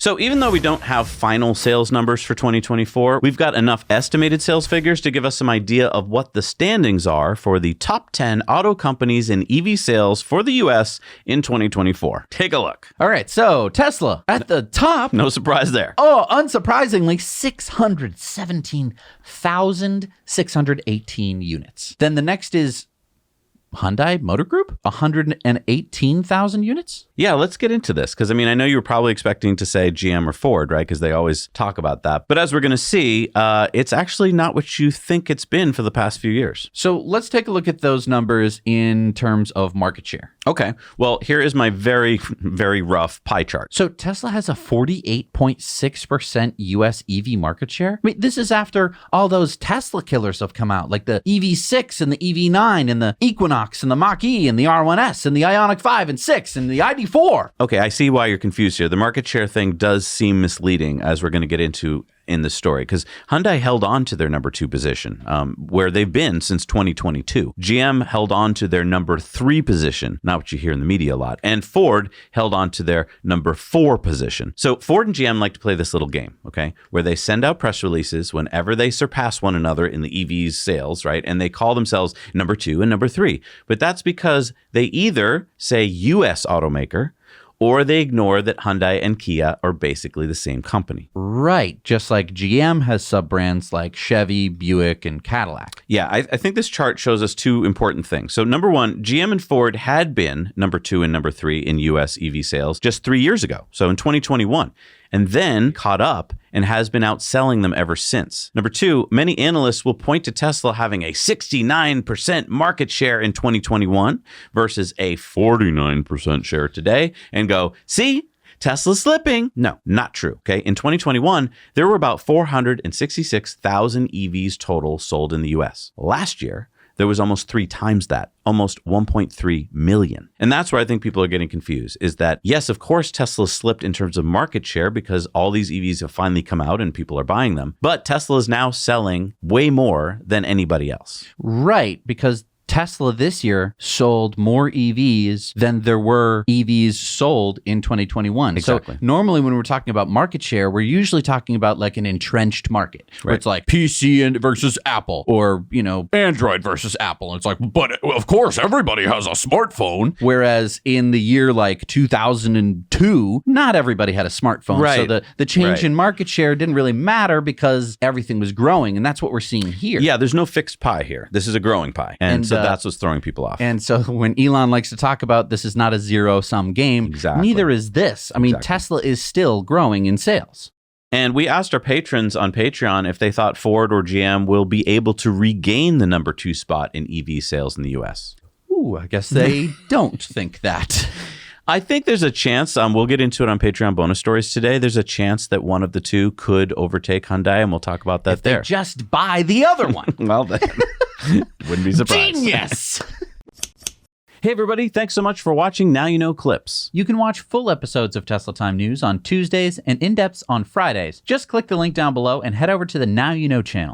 So even though we don't have final sales numbers for 2024, we've got enough estimated sales figures to give us some idea of what the standings are for the top 10 auto companies in EV sales for the US in 2024. Take a look. All right, so Tesla at the top. No surprise there. Oh, unsurprisingly, 617,618 units. Then the next is Hyundai Motor Group, 118,000 units. Yeah, let's get into this because, I mean, I know you were probably expecting to say GM or Ford, right? Because they always talk about that. But as we're going to see, it's actually not what you think it's been for the past few years. So let's take a look at those numbers in terms of market share. Okay. Well, here is my very, very rough pie chart. So Tesla has a 48.6% US EV market share. I mean, this is after all those Tesla killers have come out, like the EV6 and the EV9 and the Equinox and the Mach-E and the R1S and the Ioniq 5 and 6 and the ID4. Okay, I see why you're confused here. The market share thing does seem misleading, as we're going to get into in the story, because Hyundai held on to their number 2 position, where they've been since 2022. GM held on to their number 3 position, not what you hear in the media a lot, and Ford held on to their number 4 position. So Ford and GM like to play this little game, okay, where they send out press releases whenever they surpass one another in the EV's sales, right? And they call themselves number 2 and number 3. But that's because they either say US automaker, or they ignore that Hyundai and Kia are basically the same company. Right. Just like GM has sub-brands like Chevy, Buick, and Cadillac. Yeah, I think this chart shows us 2 important things. So number 1, GM and Ford had been number 2 and number 3 in US EV sales just 3 years ago. So in 2021. And then caught up and has been outselling them ever since. Number 2, many analysts will point to Tesla having a 69% market share in 2021 versus a 49% share today and go, see, Tesla's slipping. No, not true. Okay. In 2021, there were about 466,000 EVs total sold in the US. Last year, there was almost 3 times that, almost 1.3 million. And that's where I think people are getting confused, is that, yes, of course, Tesla slipped in terms of market share because all these EVs have finally come out and people are buying them. But Tesla is now selling way more than anybody else. Right, because Tesla this year sold more EVs than there were EVs sold in 2021. Exactly. So normally when we're talking about market share, we're usually talking about like an entrenched market where Right. it's like PC versus Apple, or, you know, Android versus Apple. And it's like, but of course, everybody has a smartphone. Whereas in the year like 2002, not everybody had a smartphone. Right. So the change Right. in market share didn't really matter because everything was growing. And that's what we're seeing here. Yeah, there's no fixed pie here. This is a growing pie. And so that's what's throwing people off. And so when Elon likes to talk about this is not a zero-sum game, Exactly. neither is this. I mean, Exactly. Tesla is still growing in sales. And we asked our patrons on Patreon if they thought Ford or GM will be able to regain the number 2 spot in EV sales in the US. Ooh, I guess they don't think that. I think there's a chance, we'll get into it on Patreon bonus stories today. There's a chance that one of the 2 could overtake Hyundai, and we'll talk about that If they just buy the other one. Well, then, wouldn't be surprised. Genius! Hey, everybody. Thanks so much for watching Now You Know Clips. You can watch full episodes of Tesla Time News on Tuesdays and in-depths on Fridays. Just click the link down below and head over to the Now You Know channel.